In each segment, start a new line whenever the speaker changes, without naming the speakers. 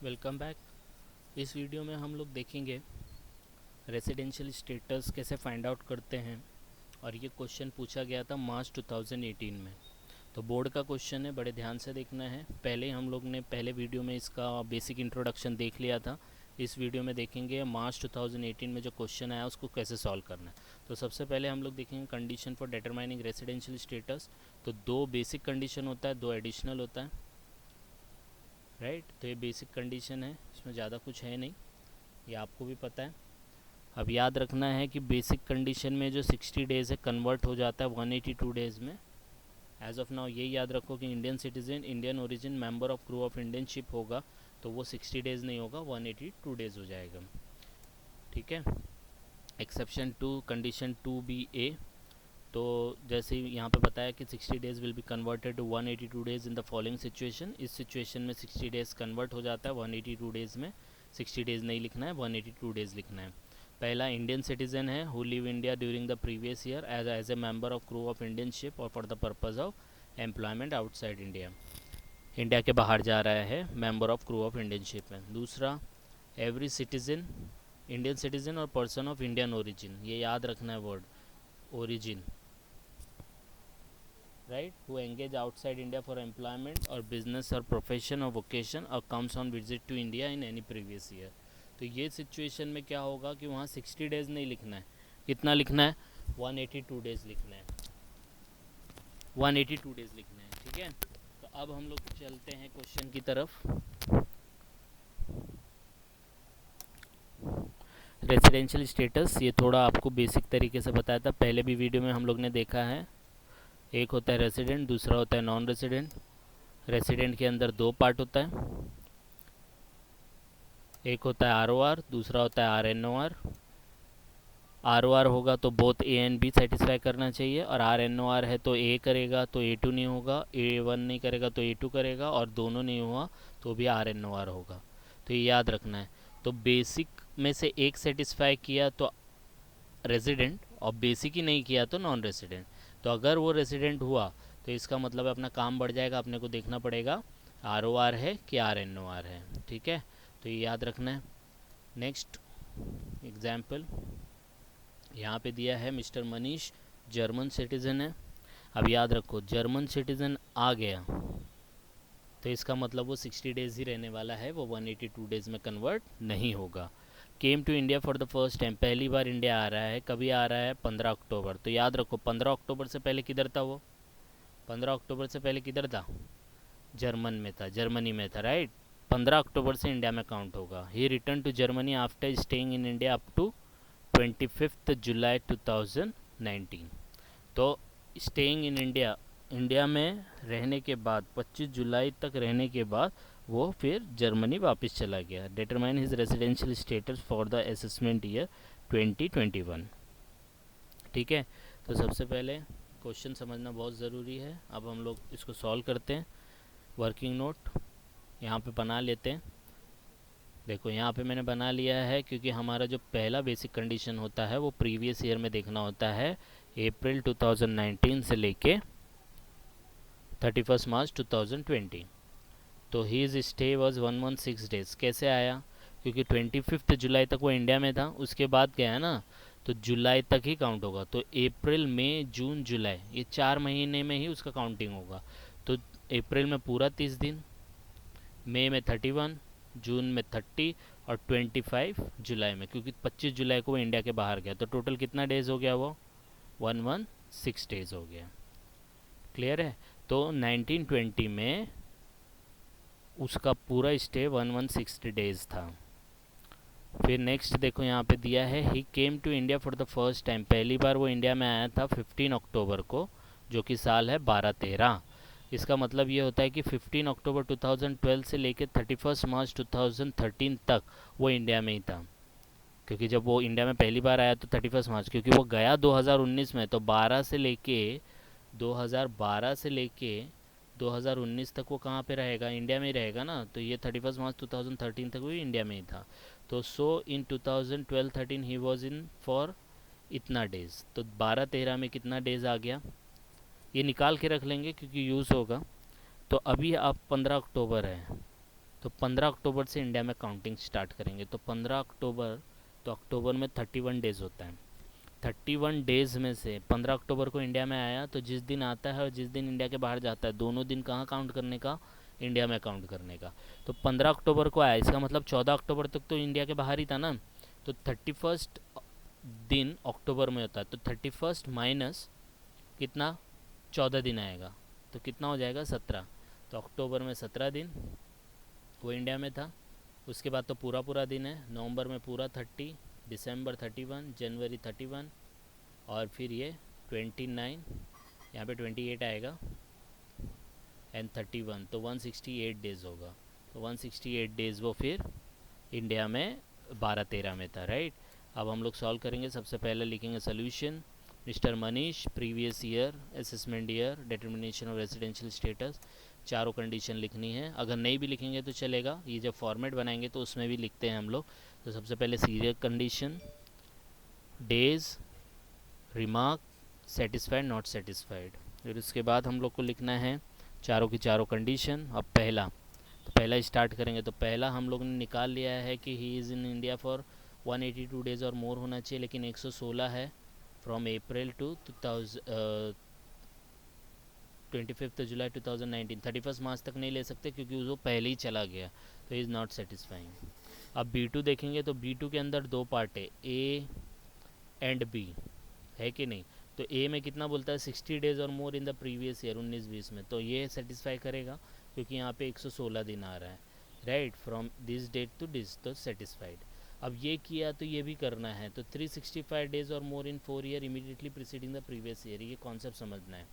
Welcome back. इस video में हम लोग देखेंगे रेसिडेंशियल स्टेटस कैसे फाइंड आउट करते हैं। और ये क्वेश्चन पूछा गया था मार्च 2018 में। तो बोर्ड का क्वेश्चन है, बड़े ध्यान से देखना है। पहले हम लोग ने पहले वीडियो में इसका बेसिक इंट्रोडक्शन देख लिया था। इस वीडियो में देखेंगे मार्च 2018 में जो क्वेश्चन आया उसको कैसे सॉल्व करना है। तो सबसे पहले हम लोग देखेंगे condition for determining residential status. तो दो बेसिक कंडीशन होता है, दो एडिशनल होता है, राइट। तो ये बेसिक कंडीशन है, इसमें ज़्यादा कुछ है नहीं, ये आपको भी पता है। अब याद रखना है कि बेसिक कंडीशन में जो 60 डेज़ है कन्वर्ट हो जाता है 182 डेज़ में। एज ऑफ नाउ ये याद रखो कि Indian citizen, Indian origin, member of crew of Indian ship होगा तो वो 60 डेज़ नहीं होगा, 182 डेज़ हो जाएगा। ठीक है। Exception to condition 2BA। तो जैसे यहाँ पे बताया कि 60 days will be converted to 182 days in the following situation. इस सिचुएशन में 60 डेज़ कन्वर्ट हो जाता है 182 डेज़ में। 60 डेज़ नहीं लिखना है, 182 डेज़ लिखना है। पहला इंडियन सिटीजन है who live India during the previous year as a member of crew of Indian ship और for the purpose of employment outside India. India के बाहर जा रहा है, member of crew of Indian ship में। दूसरा, every citizen, Indian citizen और person of Indian origin, ये याद रखना है word origin, right, who engage outside India for employment or business or profession or vocation or comes on visit to India in any previous year। तो ये situation में क्या होगा कि वहाँ 60 डेज़ नहीं लिखना है, कितना लिखना है, 182 डेज़ लिखना है, 182 डेज़ लिखना है। ठीक है। तो अब हम लोग चलते हैं क्वेश्चन की तरफ। रेसिडेंशियल स्टेटस ये थोड़ा आपको बेसिक तरीके से बताया था, पहले भी वीडियो में हम लोग ने देखा है। एक होता है रेसिडेंट, दूसरा होता है नॉन रेसिडेंट। रेसिडेंट के अंदर दो पार्ट होता है, एक होता है ROR, दूसरा होता है RNOR। ROR होगा तो both A and B satisfy करना चाहिए, और RNOR है तो A करेगा तो A2 नहीं होगा, A1 नहीं करेगा तो A2 करेगा, और दोनों नहीं हुआ तो भी RNOR होगा। तो ये याद रखना है। तो बेसिक में से एक सेटिस्फाई किया तो रेजिडेंट, और बेसिक ही नहीं किया तो नॉन रेसिडेंट। तो अगर वो रेसिडेंट हुआ तो इसका मतलब अपना काम बढ़ जाएगा, अपने को देखना पड़ेगा ROR है कि RNOR है। ठीक है, तो ये याद रखना है। नेक्स्ट एग्जाम्पल यहाँ पे दिया है, मिस्टर मनीष जर्मन सिटीज़न है। अब याद रखो, जर्मन सिटीज़न आ गया तो इसका मतलब वो 60 डेज़ ही रहने वाला है, वो 182 डेज़ में कन्वर्ट नहीं होगा। Came to India for the first time, पहली बार इंडिया आ रहा है, कभी आ रहा है, 15 अक्टूबर। तो याद रखो 15 अक्टूबर से पहले किधर था वो, 15 अक्टूबर से पहले किधर था, जर्मन में था, जर्मनी में था, राइट। 15 अक्टूबर से इंडिया में काउंट होगा। He return to Germany after staying in India up to 25 July 2019। तो स्टेइंग इन इंडिया, इंडिया में रहने के बाद 25 जुलाई तक रहने के बाद वो फिर जर्मनी वापस चला गया। Determine his residential status for the assessment year 2021। ठीक है। तो सबसे पहले क्वेश्चन समझना बहुत ज़रूरी है। अब हम लोग इसको सॉल्व करते हैं। वर्किंग नोट यहाँ पे बना लेते हैं। देखो यहाँ पे मैंने बना लिया है, क्योंकि हमारा जो पहला बेसिक कंडीशन होता है वो प्रीवियस ईयर में देखना होता है, अप्रैल 2019 से लेके 31 मार्च 2020। तो हीज़ स्टे वॉज 116 डेज़। कैसे आया, क्योंकि 25 जुलाई तक वो इंडिया में था, उसके बाद गया ना, तो जुलाई तक ही काउंट होगा। तो अप्रैल मई जून जुलाई, ये 4 महीने में ही उसका काउंटिंग होगा। तो अप्रैल में पूरा 30 दिन, मई में 31, जून में 30, और 25 जुलाई में, क्योंकि 25 जुलाई को वो इंडिया के बाहर गया। तो टोटल कितना डेज़ हो गया, वो 116 डेज़ हो गया। क्लियर है। तो 1920 में उसका पूरा स्टे 116 डेज़ था। फिर नेक्स्ट देखो यहाँ पे दिया है, he came to India for the first time, पहली बार वो इंडिया में आया था 15 अक्टूबर को, जो कि साल है 12-13। इसका मतलब ये होता है कि 15 अक्टूबर 2012 से लेकर 31 मार्च 2013 तक वो इंडिया में ही था। क्योंकि जब वो इंडिया में पहली बार आया तो 31 मार्च, क्योंकि वो गया 2019 में, तो 2012 से लेके 2019 तक वो कहाँ पे रहेगा, इंडिया में ही रहेगा ना। तो ये 31 मार्च 2013 तक वो इंडिया में ही था। तो इन 2012-13 ही वॉज इन फॉर इतना डेज़। तो 12-13 में कितना डेज़ आ गया, ये निकाल के रख लेंगे क्योंकि यूज़ होगा। तो अभी आप 15 अक्टूबर है, तो 15 अक्टूबर से इंडिया में काउंटिंग स्टार्ट करेंगे। तो 15 अक्टूबर, तो अक्टूबर में 31 डेज़ होता है। 31 डेज़ में से 15 अक्टूबर को इंडिया में आया, तो जिस दिन आता है और जिस दिन इंडिया के बाहर जाता है, दोनों दिन कहाँ काउंट करने का, इंडिया में काउंट करने का। तो 15 अक्टूबर को आया, इसका मतलब 14 अक्टूबर तक तो इंडिया के बाहर ही था ना। तो 31 दिन अक्टूबर में होता है, तो 31 माइनस कितना, 14 दिन आएगा, तो कितना हो जाएगा 17। तो अक्टूबर में 17 दिन वो इंडिया में था। उसके बाद तो पूरा पूरा दिन है, नवंबर में पूरा 30, दिसंबर 31, जनवरी 31, और फिर ये 29, यहाँ पे 28 आएगा, एंड 31, तो 168 डेज़ होगा। तो 168 डेज़ वो फिर इंडिया में 12-13 में था, राइट। अब हम लोग सॉल्व करेंगे। सबसे पहले लिखेंगे solution. Mister Manish, previous year, assessment year, determination of residential status, चारों कंडीशन लिखनी है। अगर नहीं भी लिखेंगे तो चलेगा, ये जब फॉर्मेट बनाएंगे तो उसमें भी लिखते हैं हम लोग। तो सबसे पहले serial condition, days, remark, satisfied, not satisfied. फिर उसके बाद हम लोग को लिखना है चारों की चारों कंडीशन। अब पहला, तो पहला स्टार्ट करेंगे। तो पहला हम लोग ने निकाल लिया है कि he is in India for 182 days और मोर होना चाहिए, लेकिन 116 है फ्रॉम अप्रैल टू 25 जुलाई 2019। 31 मार्च तक नहीं ले सकते क्योंकि वो पहले ही चला गया, तो इज़ नॉट सेटिस्फाइंग। अब B2 देखेंगे, तो B2 के अंदर दो पार्ट है, A एंड B, है कि नहीं। तो ए में कितना बोलता है, 60 डेज़ और मोर इन द प्रीवियस ईयर, 19-20 में, तो ये सेटिस्फाई करेगा क्योंकि यहाँ पे 116 दिन आ रहा है, right, from this date to this, तो सेटिस्फाइड। अब ये किया तो ये भी करना है, तो 365 डेज़ और मोर इन 4 year immediately preceding the previous year, ये कॉन्सेप्ट समझना है।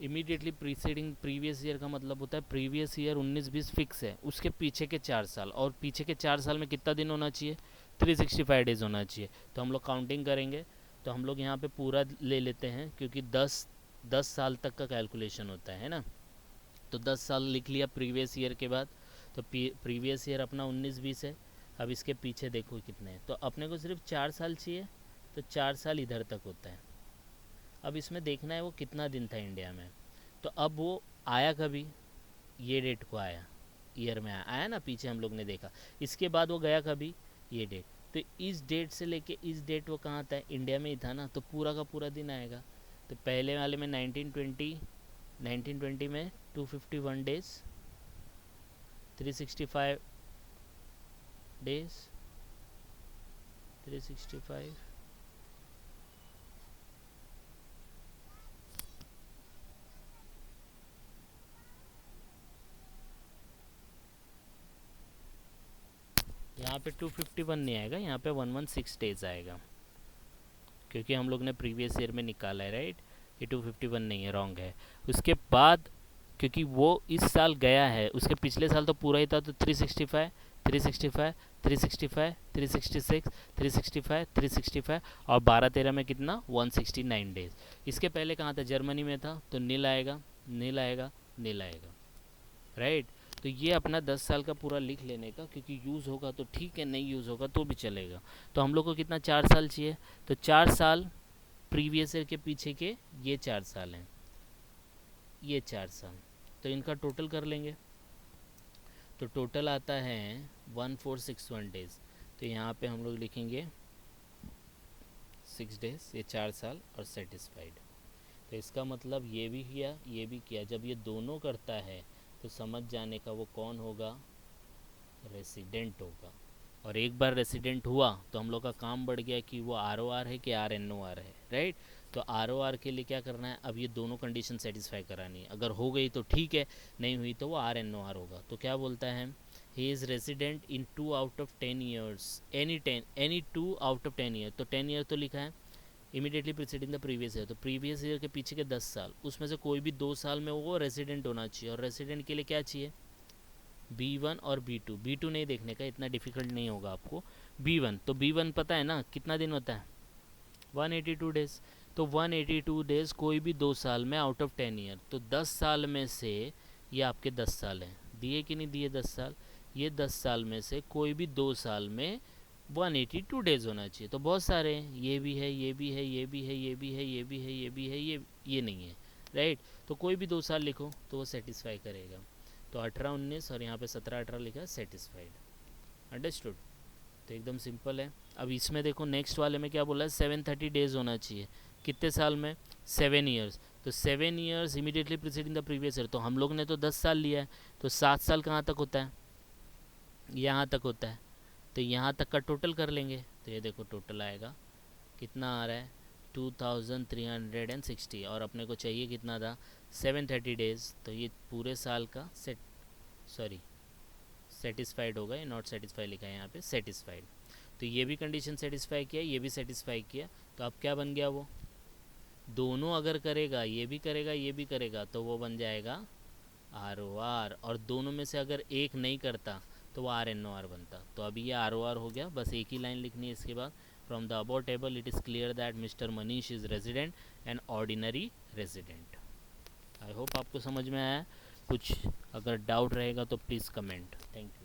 इमीडिएटली प्रीसीडिंग प्रीवियस ईयर का मतलब होता है प्रीवियस ईयर 19-20 फिक्स है, उसके पीछे के 4 साल, और पीछे के 4 साल में कितना दिन होना चाहिए, 365 डेज़ होना चाहिए। तो हम लोग काउंटिंग करेंगे, तो हम लोग यहाँ पे पूरा ले लेते हैं क्योंकि 10 साल तक का कैलकुलेशन होता है ना। तो 10 साल लिख लिया प्रीवियस ईयर के बाद। तो प्रीवियस ईयर अपना 19-20 है। अब इसके पीछे देखो कितने हैं, तो अपने को सिर्फ 4 साल चाहिए, तो 4 साल इधर तक होता है। अब इसमें देखना है वो कितना दिन था इंडिया में। तो अब वो आया कभी, ये डेट को आया, ईयर में आया ना, पीछे हम लोग ने देखा। इसके बाद वो गया कभी, ये डेट। तो इस डेट से लेके इस डेट वो कहाँ था, इंडिया में ही था ना, तो पूरा का पूरा दिन आएगा। तो पहले वाले में 1920 में 251 डेज, 365 डेज, 365, यहाँ पे 251 नहीं आएगा, यहाँ पे 116 डेज आएगा क्योंकि हम लोग ने प्रीवियस ईयर में निकाला है, राइट। ये 251 नहीं है, रॉन्ग है। उसके बाद क्योंकि वो इस साल गया है, उसके पिछले साल तो पूरा ही था, तो 365, 365, 365, 366, 365, 365, और 12-13 में कितना, 169 डेज। इसके पहले कहाँ था, जर्मनी में था, तो नील आएगा, नील आएगा, नील आएगा, राइट। तो ये अपना 10 साल का पूरा लिख लेने का, क्योंकि यूज़ होगा तो ठीक है, नहीं यूज़ होगा तो भी चलेगा। तो हम लोग को कितना, 4 साल चाहिए, तो 4 साल प्रीवियस ईयर के पीछे के ये 4 साल हैं, ये 4 साल, तो इनका टोटल कर लेंगे। तो टोटल आता है 1461 डेज़। तो यहाँ पे हम लोग लिखेंगे 6 डेज़, ये 4 साल और सेटिस्फाइड। तो इसका मतलब ये भी किया, ये भी किया। जब ये दोनों करता है तो समझ जाने का वो कौन होगा, रेसिडेंट होगा। और एक बार रेसिडेंट हुआ तो हम लोग का काम बढ़ गया कि वो ROR है कि RNOR है, राइट। तो ROR के लिए क्या करना है, अब ये दोनों कंडीशन सेटिस्फाई करानी है। अगर हो गई तो ठीक है, नहीं हुई तो वो RNOR होगा। तो क्या बोलता है, he is resident in 2 out of 10 years, any 2 out of 10 year. तो 10 ईयर तो लिखा है, immediately preceding the previous year, तो प्रीवियस ईयर के पीछे के 10 साल, उसमें से कोई भी 2 साल में वो रेसिडेंट होना चाहिए। और रेसिडेंट के लिए क्या चाहिए, B1 और B2 नहीं देखने का, इतना डिफिकल्ट नहीं होगा आपको। B1, तो B1 पता है ना कितना दिन होता है, 182 डेज़। तो 182 डेज़ कोई भी 2 साल में आउट ऑफ 10 ईयर, तो 10 साल में से ये आपके 10 साल हैं, दिए कि नहीं दिए 10 साल, ये 10 साल में से कोई भी 2 साल में 182 डेज़ होना चाहिए। तो बहुत सारे हैं, ये भी है, ये भी है, ये भी है, ये भी है, ये भी है, ये नहीं है, राइट। तो कोई भी 2 साल लिखो तो वो सेटिस्फाई करेगा। तो 18-19 और यहाँ पे 17-18 लिखा है सेटिस्फाइड। अंडरस्टूड। तो एकदम सिंपल है। अब इसमें देखो नेक्स्ट वाले में क्या बोला है, 730 डेज होना चाहिए। कितने साल में? 7 ईयर्स। तो 7 years immediately preceding the previous year, तो हम लोग ने तो 10 साल लिया है, तो 7 साल कहाँ तक होता है? यहाँ तक होता है। तो यहाँ तक का टोटल कर लेंगे, तो ये देखो टोटल आएगा कितना आ रहा है, 2360, और अपने को चाहिए कितना था, 730 डेज। तो ये पूरे साल का सेटिस्फाइड होगा, ये नॉट सेटिस्फाई लिखा है यहाँ पे, सेटिस्फाइड। तो ये भी कंडीशन सेटिस्फाई किया, ये भी सेटिस्फाई किया, तो अब क्या बन गया, वो दोनों अगर करेगा, ये भी करेगा ये भी करेगा, तो वो बन जाएगा ROR। और दोनों में से अगर एक नहीं करता तो वो RNOR बनता। तो अभी ये ROR हो गया, बस एक ही लाइन लिखनी है इसके बाद। From the above table it is clear that mister Manish is resident and ordinary resident. I hope आपको समझ में आया। कुछ अगर डाउट रहेगा तो प्लीज़ कमेंट। Thank you.